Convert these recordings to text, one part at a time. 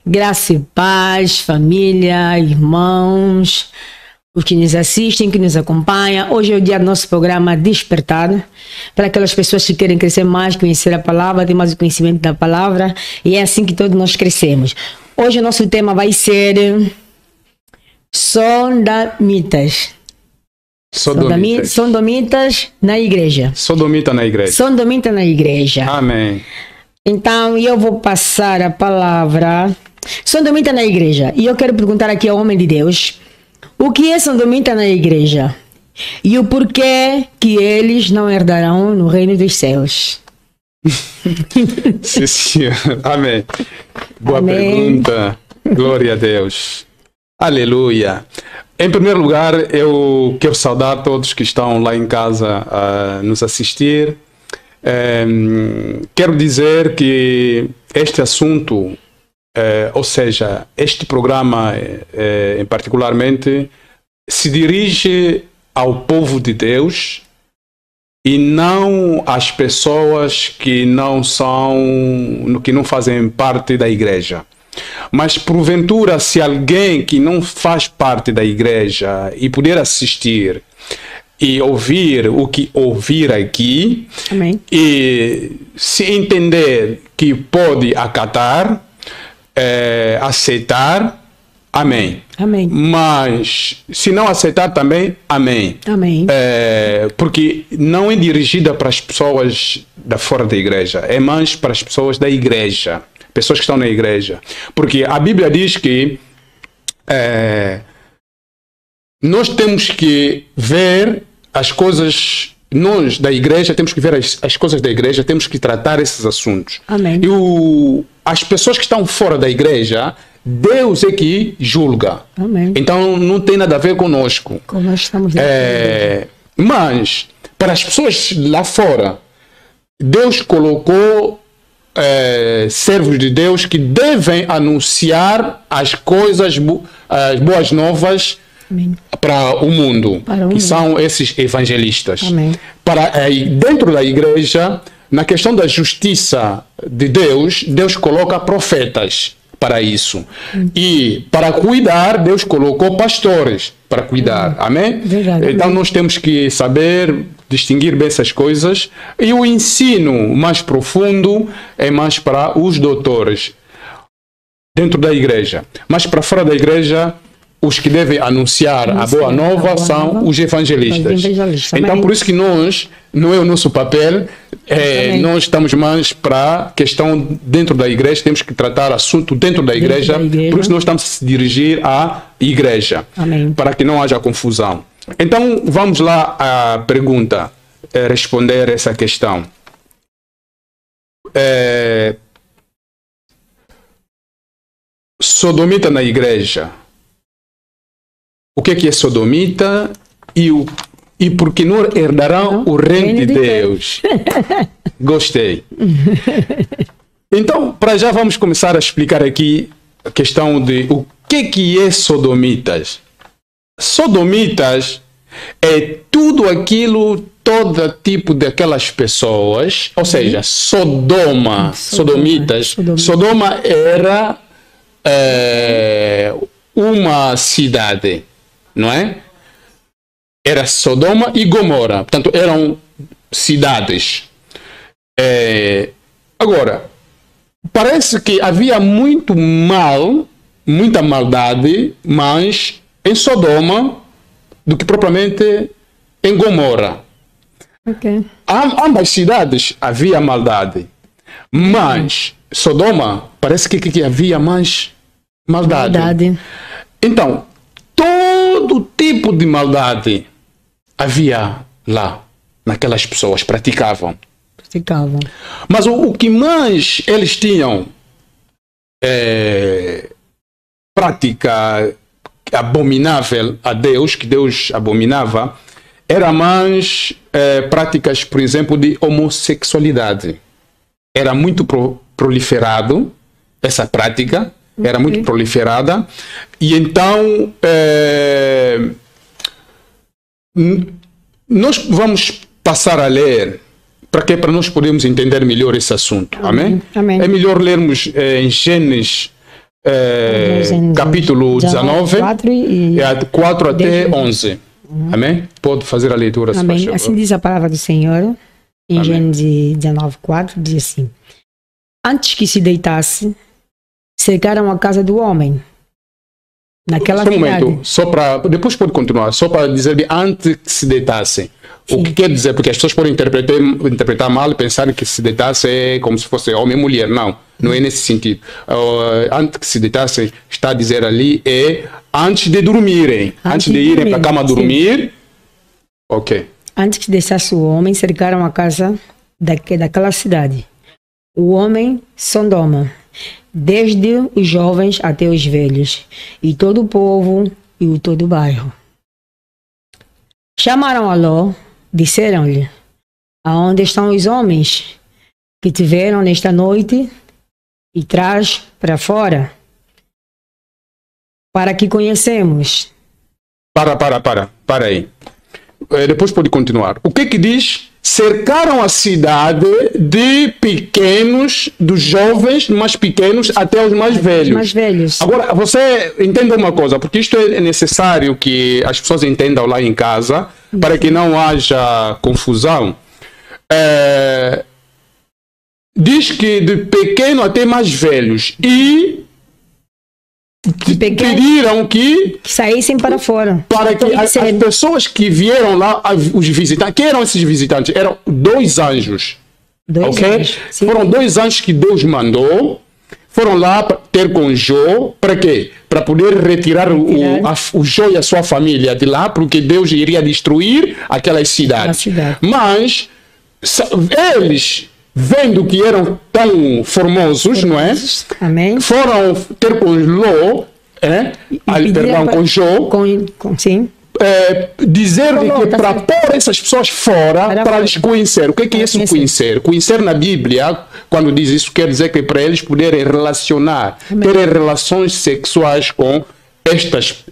Graça e paz, família, irmãos, os que nos assistem, que nos acompanham. Hoje é o dia do nosso programa Despertar, para aquelas pessoas que querem crescer mais, conhecer a palavra, ter mais o conhecimento da palavra, e é assim que todos nós crescemos. Hoje o nosso tema vai ser Sodomitas. Sodomitas na igreja. Sodomita na igreja. Sodomita na igreja. Amém. Então, eu vou passar a palavra. Sodomita na igreja. E eu quero perguntar aqui ao homem de Deus: o que é sodomita na igreja? E o porquê que eles não herdarão no reino dos céus? Sim, senhor. Amém. Boa Amém. Pergunta. Glória a Deus. Aleluia. Em primeiro lugar, eu quero saudar todos que estão lá em casa a nos assistir. Quero dizer que este assunto, ou seja, este programa em particularmente, se dirige ao povo de Deus e não às pessoas que não fazem parte da igreja. Mas porventura, se alguém que não faz parte da igreja e puder assistir e ouvir o que ouvir aqui, Amém. E se entender que pode acatar, aceitar, amém. Amém. Mas se não aceitar também, amém. Amém. Porque não é dirigida para as pessoas da fora da igreja, é mais para as pessoas da igreja, pessoas que estão na igreja. Porque a Bíblia diz que nós temos que ver as coisas, nós da igreja temos que ver as coisas da igreja, temos que tratar esses assuntos. Amém. E as pessoas que estão fora da igreja, Deus é que julga. Amém. Então não tem nada a ver conosco. Como nós estamos Mas para as pessoas lá fora, Deus colocou servos de Deus que devem anunciar as coisas, as boas novas, Amém. para o mundo, Para o que mundo. são esses evangelistas. Amém. Dentro da igreja, na questão da justiça de Deus, Deus coloca profetas para isso. E para cuidar, Deus colocou pastores para cuidar. Amém? Verdade, Então amém. nós temos que saber distinguir bem essas coisas. E o ensino mais profundo é mais para os doutores dentro da igreja. Mas para fora da igreja, os que devem anunciar a boa nova são os evangelistas. Os evangelistas, Então, amém. por isso que nós, não é o nosso papel, Amém. nós estamos mais para a questão dentro da igreja, temos que tratar assunto dentro da igreja, da igreja. por isso nós estamos a se dirigir à igreja, Amém. para que não haja confusão. Então, vamos lá à pergunta, responder essa questão. Sodomita na igreja. O que é sodomita e por que não herdarão o reino de Deus? Gostei. Então, para já vamos começar a explicar aqui a questão de o que é sodomitas. Sodomitas é tudo aquilo, todo tipo daquelas pessoas, ou seja, sodomitas. Sodoma era uma cidade, não é? Era Sodoma e Gomorra, portanto eram cidades. Agora, parece que havia muita maldade, mais em Sodoma do que propriamente em Gomorra. Ok. Ambas cidades havia maldade, mas Sodoma parece que havia mais maldade. Verdade. Então, todo tipo de maldade havia lá, naquelas pessoas praticavam. Ficavam. Mas o que mais eles tinham prática abominável a Deus, que Deus abominava, era mais práticas, por exemplo, de homossexualidade. Era muito proliferado essa prática, era muito proliferada, e então nós vamos passar a ler para nós podermos entender melhor esse assunto. Amém? Amém. É melhor lermos em Gênesis capítulo 19, 4 até 11. Amém? Pode fazer a leitura, se faz favor. Assim diz a palavra do Senhor, em Gênesis 19, 4, diz assim: antes que se deitasse, cercaram a casa do homem. Naquela cidade. Momento, só para depois pode continuar, só para dizer que antes que se deitasse. Sim. O que quer dizer? Porque as pessoas podem interpretar mal e pensar que se deitasse é como se fosse homem e mulher. Não, não é nesse sentido. Antes que se deitasse, está a dizer ali, é antes de dormirem. Antes de irem para a cama dormir. Sim. Ok. Antes que deixasse o homem, cercaram a casa daquela cidade. O homem, Sodoma, desde os jovens até os velhos, e todo o povo e todo o bairro. Chamaram a Ló, disseram-lhe: aonde estão os homens que tiveram nesta noite? E traz para fora, para que conhecemos. Para aí. Depois pode continuar. O que diz? Cercaram a cidade de pequenos, dos jovens mais pequenos até os mais velhos. Mais velhos. Agora, você entenda uma coisa, porque isto é necessário que as pessoas entendam lá em casa, para que não haja confusão. Diz que de pequeno até mais velhos. E pediram que saíssem para fora. Para que as pessoas que vieram lá, os visitantes, que eram esses visitantes? Eram 2 anjos. Anjos. Foram 2 anjos que Deus mandou. Foram lá ter com Jó. Para quê? Para poder retirar o Jó e a sua família de lá, porque Deus iria destruir aquelas cidades. Mas eles, vendo que eram tão formosos, não é? Amém. Foram ter com Ló, com Jó, sim. Dizer-lhe que para pôr essas pessoas fora, para eles conhecer. O que é isso conhecer? Conhecer na Bíblia, quando diz isso, quer dizer que para eles poderem relacionar, terem relações sexuais com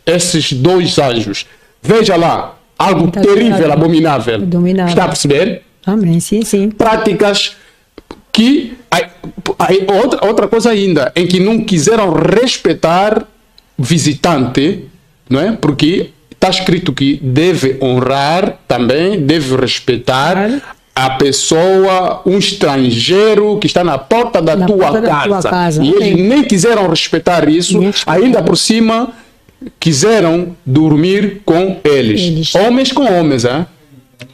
esses 2 anjos. Veja lá, algo terrível, abominável. Está a perceber? Amém, sim, sim. Práticas que... outra coisa ainda, em que não quiseram respeitar visitante, não é? Porque está escrito que deve honrar também, deve respeitar a pessoa, um estrangeiro que está na porta da tua casa. E eles nem quiseram respeitar isso, ainda por cima quiseram dormir com eles. Homens com homens, hein?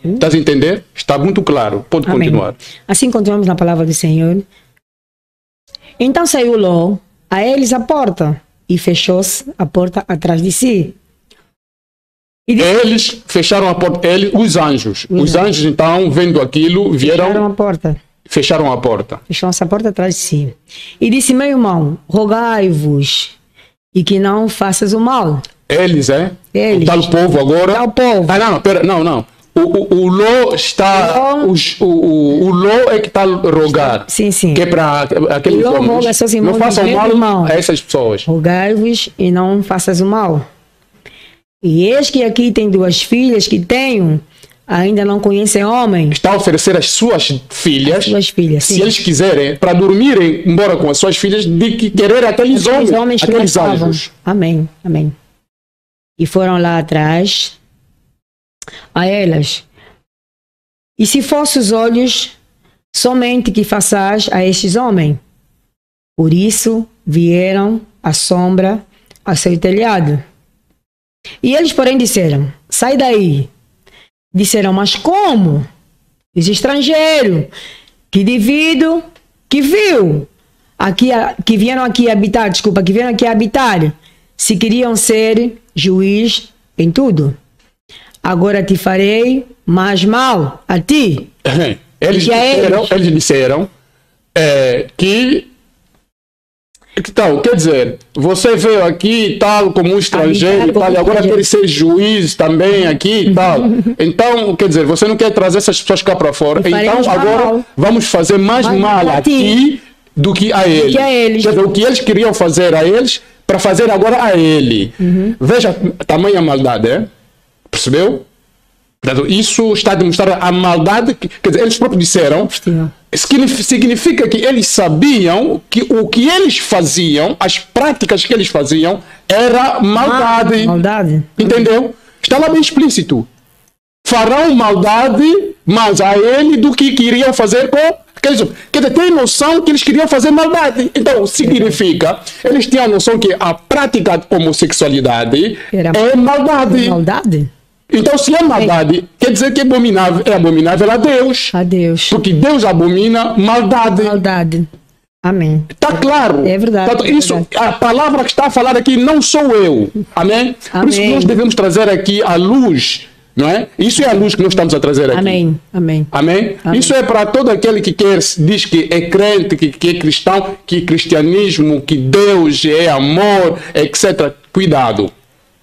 Estás a entender? Está muito claro. Pode continuar. Assim continuamos na palavra do Senhor. Então saiu Ló a eles a porta e fechou-se a porta atrás de si. Eles fecharam a porta, os anjos. Os anjos, então, vendo aquilo, vieram... Fecharam a porta. Fecharam a porta. Fecharam-se a porta atrás de si. E disse: meu irmão, rogai-vos, e que não faças o mal. Eles, Eles. O tal povo agora... Tal povo. Não. O Ló está... O Ló é que está a rogar. Sim. Que é para aqueles homens. Não façam mal a essas pessoas. Rogai-vos e não faças o mal. E eis que aqui tem 2 filhas que tenho, ainda não conhecem homem. Está a oferecer as suas filhas, se eles quiserem, para dormirem embora com as suas filhas, de que querer aqueles homens, aqueles anjos. Amém. E foram lá atrás a elas. E se fosse os olhos somente que façais a estes homens? Por isso vieram à sombra a seu telhado. E eles, porém, disseram: sai daí. Disseram: mas como? Os estrangeiros que viu, que vieram aqui habitar, se queriam ser juiz em tudo. Agora te farei mais mal a ti. Eles disseram que... Então, quer dizer, você veio aqui tal como um estrangeiro e tal, e agora quer ser juiz também aqui e tal. Então, quer dizer, você não quer trazer essas pessoas cá para fora. Então, agora vamos fazer mais mal a ti do que a eles. Quer dizer, o que eles queriam fazer a eles, para fazer agora a ele. Veja a tamanha maldade, Percebeu? Isso está a demonstrar a maldade. Quer dizer, eles próprios disseram, significa que eles sabiam que o que eles faziam, as práticas que eles faziam, era maldade. Maldade. Entendeu? Está lá bem explícito. Farão maldade, mas a ele do que queriam fazer com aqueles homens. Quer dizer, tem noção que eles queriam fazer maldade. Então, significa, eles tinham a noção que a prática de homossexualidade é maldade. Maldade? Então, se é maldade, quer dizer que é abominável a Deus. A Deus. Porque Deus abomina maldade. Maldade. Amém. Está claro. É verdade. Portanto, é isso, verdade. a palavra que está a falar aqui não sou eu. Amém? Por isso que nós devemos trazer aqui a luz, não é? Isso é a luz que nós estamos a trazer aqui. Amém. Amém. Amém? Amém. Isso é para todo aquele que diz que é crente, que é cristão, que cristianismo, que Deus é amor, etc. Cuidado.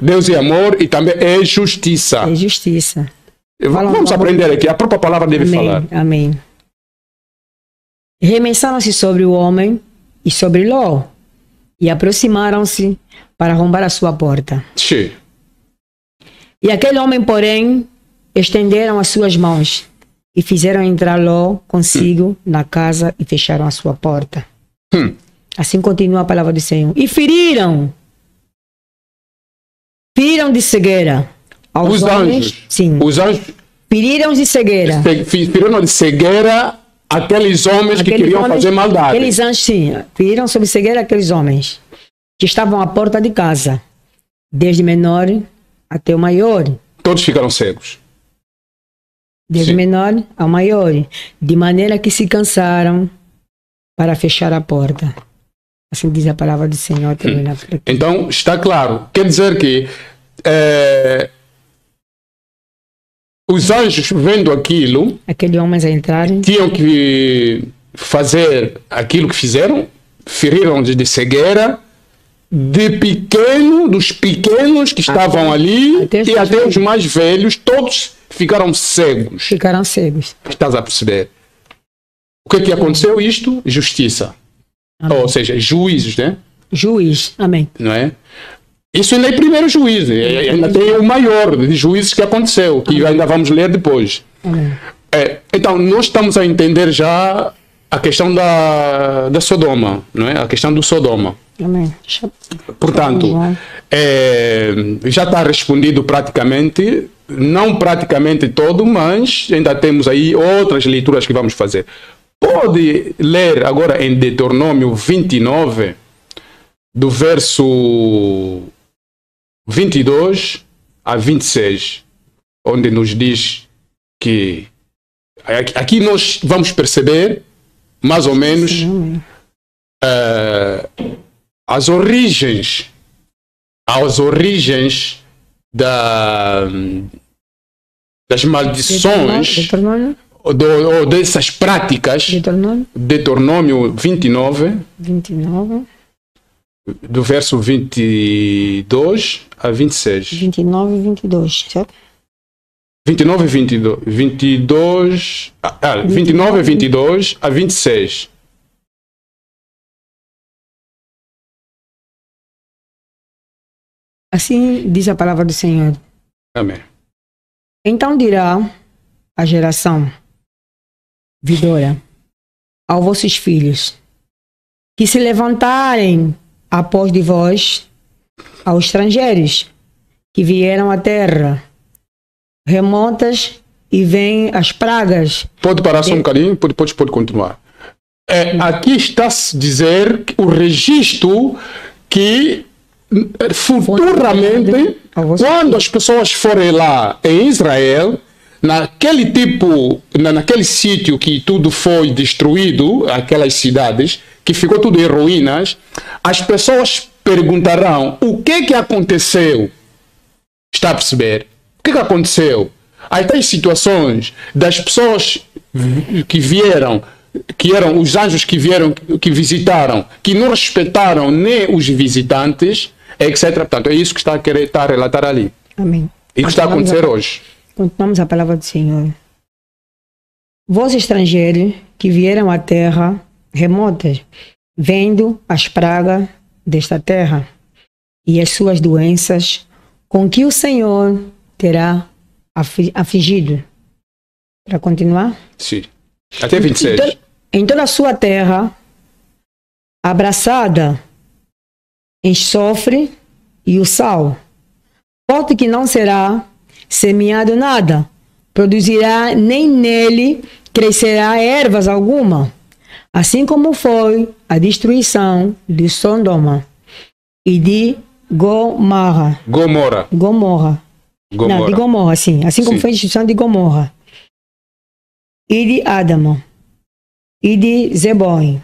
Deus é amor e também é justiça. É justiça. Vamos aprender aqui. A própria palavra deve falar. Amém. Remensaram-se sobre o homem e sobre Ló e aproximaram-se para arrombar a sua porta. Sim. E aquele homem, porém, estenderam as suas mãos e fizeram entrar Ló consigo na casa e fecharam a sua porta. Assim continua a palavra do Senhor. E feriram de cegueira aos Os homens. anjos. Sim. Os anjos Feriram de cegueira. feriram de cegueira aqueles homens que queriam fazer maldade. Aqueles anjos, sim. Feriram sob cegueira aqueles homens que estavam à porta de casa, desde menor até o maior. Todos ficaram cegos. Desde Sim. menor ao maior. De maneira que se cansaram para fechar a porta. Assim diz a palavra do Senhor. Termina por aqui. Então, está claro. Quer dizer que os anjos, vendo aquilo, Aqueles homens a entrarem. tinham que fazer aquilo que fizeram, feriram de cegueira, dos pequenos que estavam ali e até os mais velhos, todos ficaram cegos. Ficaram cegos. Estás a perceber? O que é que aconteceu? Isto? Justiça. Amém. Ou seja, juízos, né? Juiz. Amém. Não é? Isso ainda é primeiro juízo. Ainda tem o maior de juízos que aconteceu, que ainda vamos ler depois. Amém. Então, nós estamos a entender já a questão da Sodoma, não é? A questão do Sodoma. Amém. Portanto, já está respondido praticamente, não praticamente todo, mas ainda temos aí outras leituras que vamos fazer. Pode ler agora em Deuteronômio 29, do verso 22 a 26, onde nos diz que aqui nós vamos perceber mais ou menos as origens das maldições ou dessas práticas. Deuteronômio 29, do verso 22 a 26. 29 e 22, certo? 29 e 22, 29 e 22 a 26. Assim diz a palavra do Senhor. Amém. Então dirá a geração vindoura aos vossos filhos que se levantarem após de vós aos estrangeiros que vieram à terra remontas e vêm as pragas. Pode parar só um bocadinho? Pode continuar. Aqui está-se dizer que o registro que futuramente, quando as pessoas forem lá em Israel, naquele sítio que tudo foi destruído, aquelas cidades, que ficou tudo em ruínas, as pessoas perguntarão o que aconteceu. Está a perceber? O que aconteceu? Aí tem situações das pessoas que vieram, que eram os anjos que vieram, que visitaram, que não respeitaram nem os visitantes, etc. Portanto, é isso que está a querer estar a relatar ali. Amém. E que está a acontecer hoje. Continuamos a palavra do Senhor. Vós estrangeiros que vieram à terra remotas, vendo as pragas desta terra e as suas doenças, com que o Senhor terá afligido. Para continuar? Sim. Até 26. em toda a sua terra, abraçada em enxofre e o sal, porto que não será semeado nada, produzirá nem nele crescerá ervas alguma, assim como foi a destruição de Sodoma e de Gomorra. Não, de Gomorra, sim. Assim como foi a destruição de Gomorra. E de Adama. E de Zeboim.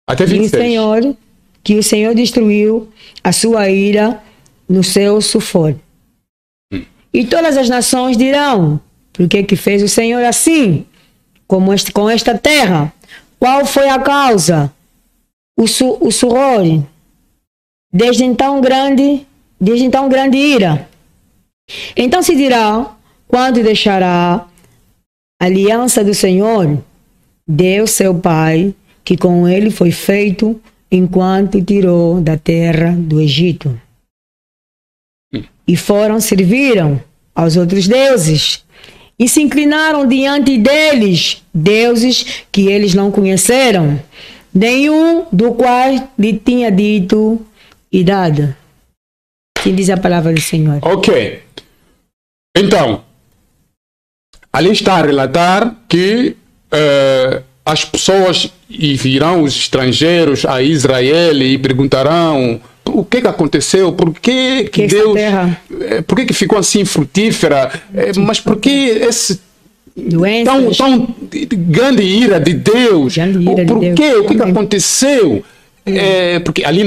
Até 26. Que o Senhor destruiu a sua ira no seu sufor. E todas as nações dirão: por que fez o Senhor assim, com esta terra? Qual foi a causa? O furor. Desde então grande ira. Então se dirá: quando deixará a aliança do Senhor, Deus seu Pai, que com ele foi feito enquanto tirou da terra do Egito. E serviram aos outros deuses, e se inclinaram diante deles, deuses que eles não conheceram, nenhum do qual lhe tinha dito e dado. Que diz a palavra do Senhor. Ok. Então, ali está a relatar que as pessoas virão, os estrangeiros, a Israel e perguntarão o que aconteceu, por que Deus, por que ficou assim frutífera, mas por que esse tão grande ira de Deus, o que aconteceu? Porque ali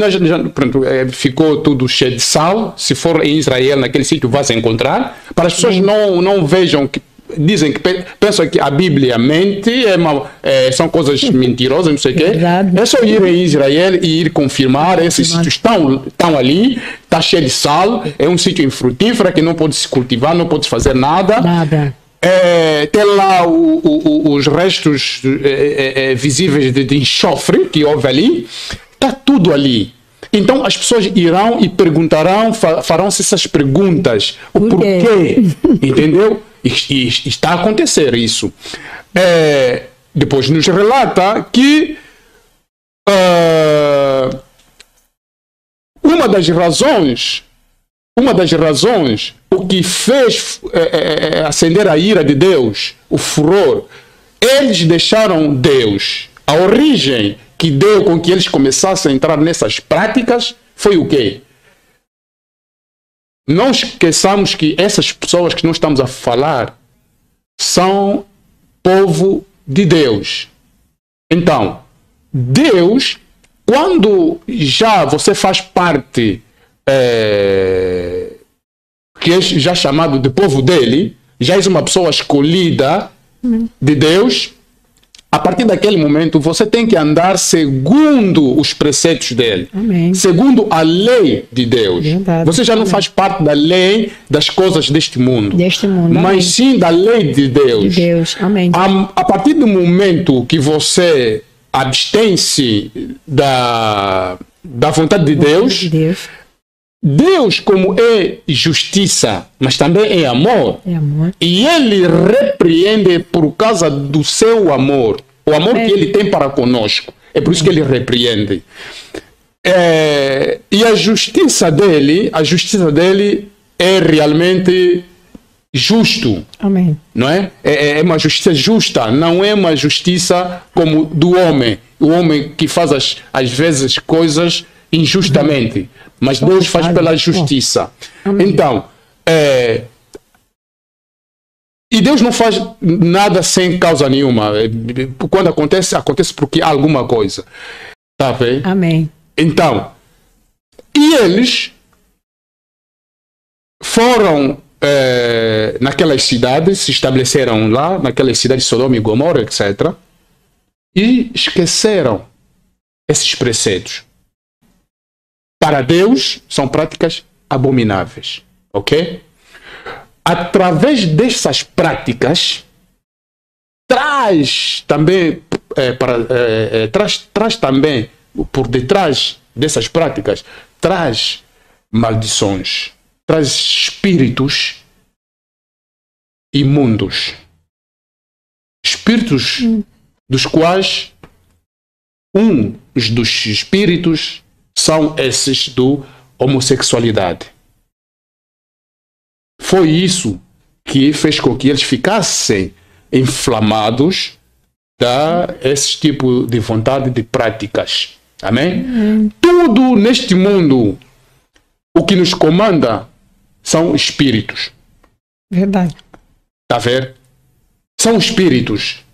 ficou tudo cheio de sal. Se for em Israel, naquele sítio vai se encontrar, para as pessoas não vejam que dizem que pensam que a Bíblia mente, são coisas mentirosas, não sei o quê. É só ir em Israel e ir confirmar. Esses sítios estão ali, está cheio de sal, é um sítio infrutífero que não pode se cultivar, não pode se fazer nada. Tem lá os restos visíveis de enxofre que houve ali, está tudo ali. Então as pessoas irão e perguntarão, farão-se essas perguntas, o porquê, entendeu? E está a acontecer isso. Depois nos relata que uma das razões, o que fez acender a ira de Deus, o furor, eles deixaram Deus. A origem que deu com que eles começassem a entrar nessas práticas foi o quê? Não esqueçamos que essas pessoas que nós estamos a falar são povo de Deus. Então, Deus, quando já você faz parte, que é já chamado de povo dele, já és uma pessoa escolhida de Deus, a partir daquele momento você tem que andar segundo os preceitos dele. Amém. Segundo a lei de Deus. Verdade. Você já não faz parte da lei das coisas deste mundo. Mas sim da lei de Deus. Amém. A partir do momento que você abstém-se da vontade de Deus, Deus, como é justiça, mas também é amor, e ele repreende por causa do seu amor, o amor que ele tem para conosco. É por isso que ele repreende. E a justiça dele é realmente justo. Amém. Não é? É uma justiça justa, não é uma justiça como do homem. O homem que faz às vezes coisas injustamente. Mas Deus faz pela justiça. Então, e Deus não faz nada sem causa nenhuma. Quando acontece porque há alguma coisa. Tá vendo? Amém. Então, e eles foram naquelas cidades, se estabeleceram lá, naquelas cidades de Sodoma e Gomorra, etc. E esqueceram esses preceitos. Para Deus, são práticas abomináveis. Ok? Através dessas práticas, traz também, traz também, por detrás dessas práticas, traz maldições, traz espíritos imundos. Espíritos dos quais um dos espíritos são esses do homossexualidade. Foi isso que fez com que eles ficassem inflamados a esse tipo de vontade de práticas. Amém? Tudo neste mundo, o que nos comanda são espíritos. Verdade. Está a ver? São espíritos.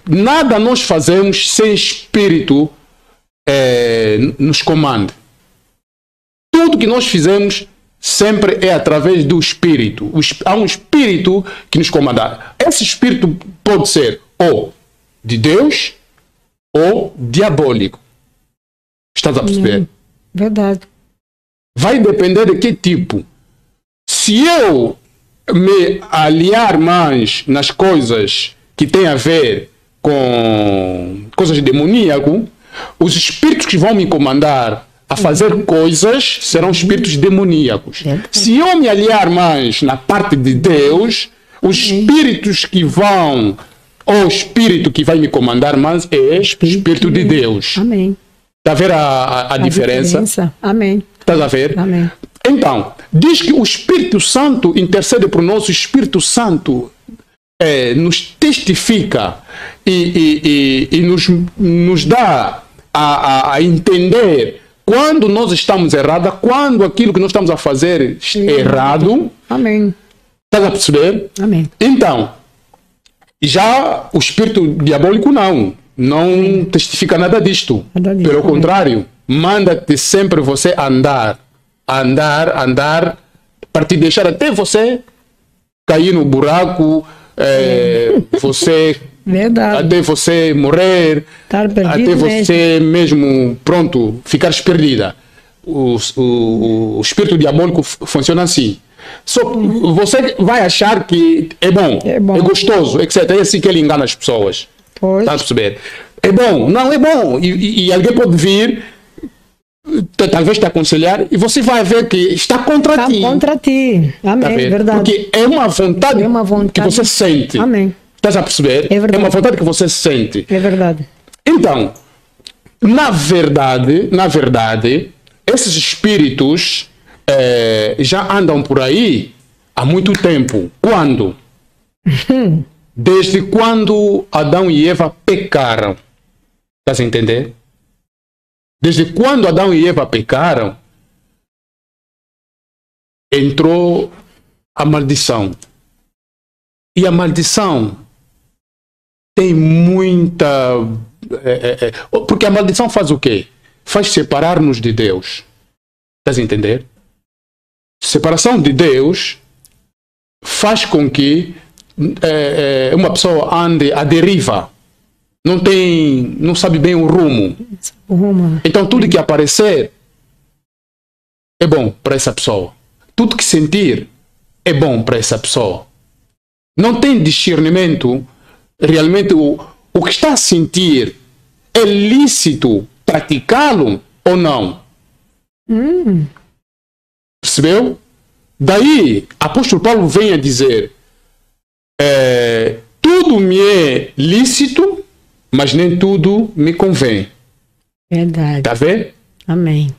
Nada nós fazemos sem espírito nos comande. Tudo que nós fizemos sempre é através do espírito. Há um espírito que nos comanda. Esse espírito pode ser ou de Deus ou diabólico. Estás a perceber? Verdade. Vai depender de que tipo. Se eu me aliar mais nas coisas que têm a ver com coisas demoníacas, os espíritos que vão me comandar a fazer coisas serão espíritos demoníacos. Se eu me aliar mais na parte de Deus, os espíritos que vão, ou o espírito que vai me comandar mais é o espírito de Deus. Amém. Está a ver a diferença? Amém. Estás a ver? Amém. Então, diz que o Espírito Santo intercede por nós, o Espírito Santo nos testifica e nos dá a entender quando nós estamos errados, quando aquilo que nós estamos a fazer é errado. Amém. Estás a perceber? Amém. Então, já o espírito diabólico não testifica nada disto. Pelo contrário, manda-te sempre você andar, para te deixar até você cair no buraco, você... Verdade. Até você morrer, até você mesmo, pronto, ficar perdida. O espírito diabólico funciona assim. Só você vai achar que é bom, é gostoso, etc. É assim que ele engana as pessoas. Está a perceber? É bom, não é bom. E alguém pode vir, talvez te aconselhar, e você vai ver que está contra ti. Está contra ti. Amém, verdade. Porque é uma vontade que você sente. Amém. Estás a perceber? É uma vontade que você sente. É verdade. Então, na verdade, esses espíritos já andam por aí há muito tempo. Quando? Desde quando Adão e Eva pecaram. Estás a entender? Desde quando Adão e Eva pecaram, entrou a maldição. E a maldição tem muita... porque a maldição faz o quê? Faz separar-nos de Deus. Estás a entender? Separação de Deus faz com que uma pessoa ande à deriva. Não sabe bem o rumo. Então tudo que aparecer é bom para essa pessoa. Tudo que sentir é bom para essa pessoa. Não tem discernimento. Realmente o que está a sentir é lícito praticá-lo ou não? Percebeu? Daí, apóstolo Paulo vem a dizer: tudo me é lícito, mas nem tudo me convém. Verdade. Está a ver? Amém.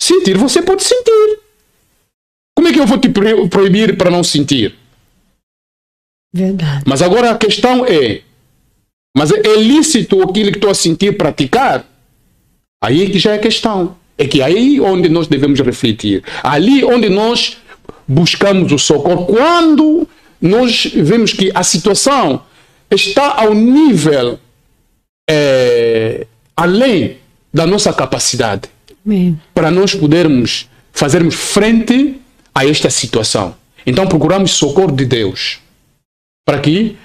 Sentir, você pode sentir. Como é que eu vou te proibir para não sentir? Verdade. Mas agora a questão mas é lícito aquilo que estou a sentir praticar? Aí é que já é a questão. É que aí onde nós devemos refletir. Ali onde nós buscamos o socorro. Quando nós vemos que a situação está ao nível além da nossa capacidade. Amém. Para nós podermos fazermos frente a esta situação. Então procuramos socorro de Deus. Para que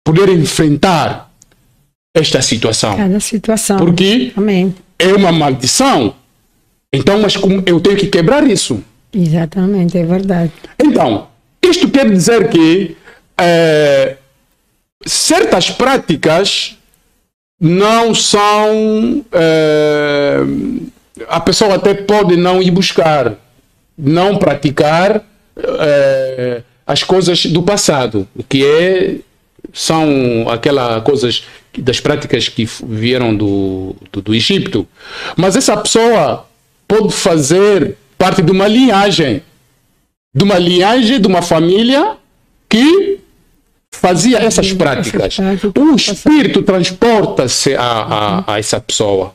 poder enfrentar esta situação. Cada situação. Porque Amém. É uma maldição. Então, mas como eu tenho que quebrar isso? Exatamente, é verdade. Então, isto quer dizer que certas práticas não são... a pessoa até pode não ir buscar, não praticar as coisas do passado, o que são aquelas coisas das práticas que vieram do Egito. Mas essa pessoa pode fazer parte de uma linhagem, de uma família que fazia essas práticas. O espírito transporta-se a essa pessoa.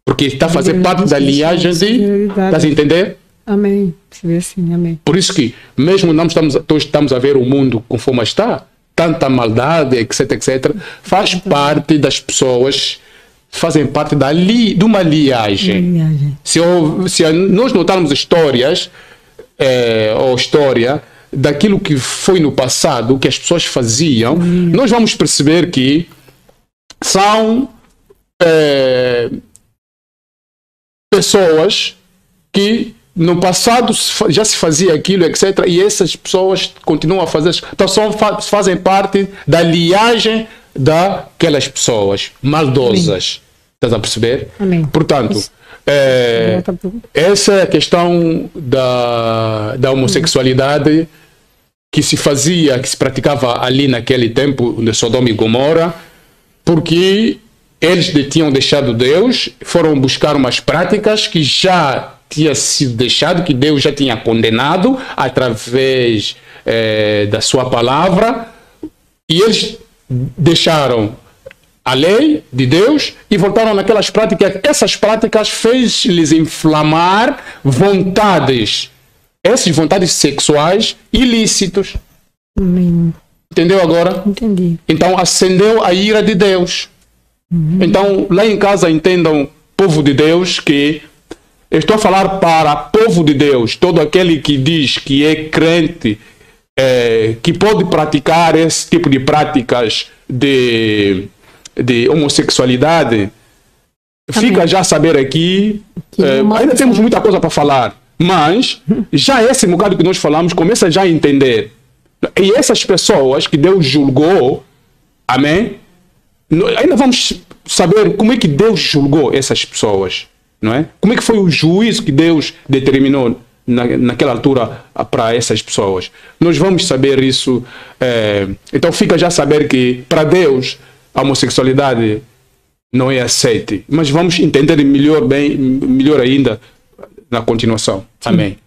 Porque está a fazer parte da linhagem de... Estás a entender? Amém. Se vê assim, amém. Por isso que, mesmo não estamos a ver o mundo conforme está, tanta maldade, etc, etc, faz parte das pessoas, fazem parte de uma linhagem. Se nós notarmos histórias, ou história, daquilo que foi no passado, o que as pessoas faziam, nós vamos perceber que são pessoas que no passado já se fazia aquilo, etc. E essas pessoas continuam a fazer. Então fazem parte da linhagem daquelas pessoas maldosas. Estás a perceber? Amém. Portanto, essa é a questão da homossexualidade que se fazia, que se praticava ali naquele tempo de Sodoma e Gomorra, porque eles tinham deixado Deus, foram buscar umas práticas que já tinha sido deixado, que Deus já tinha condenado através da sua palavra, e eles deixaram a lei de Deus e voltaram naquelas práticas. Essas práticas fez-lhes inflamar vontades, essas vontades sexuais ilícitos. Entendeu agora? Entendi. Então acendeu a ira de Deus. Então lá em casa entendam, povo de Deus, que eu estou a falar para povo de Deus, todo aquele que diz que é crente, que pode praticar esse tipo de práticas de homossexualidade. Fica já a saber aqui, ainda temos muita coisa para falar, mas já esse bocado que nós falamos começa já a entender. E essas pessoas que Deus julgou, amém? Ainda vamos saber como é que Deus julgou essas pessoas, não é? Como é que foi o juízo que Deus determinou naquela altura para essas pessoas? Nós vamos saber isso. Então fica já a saber que para Deus a homossexualidade não é aceite, mas vamos entender melhor ainda na continuação. Amém.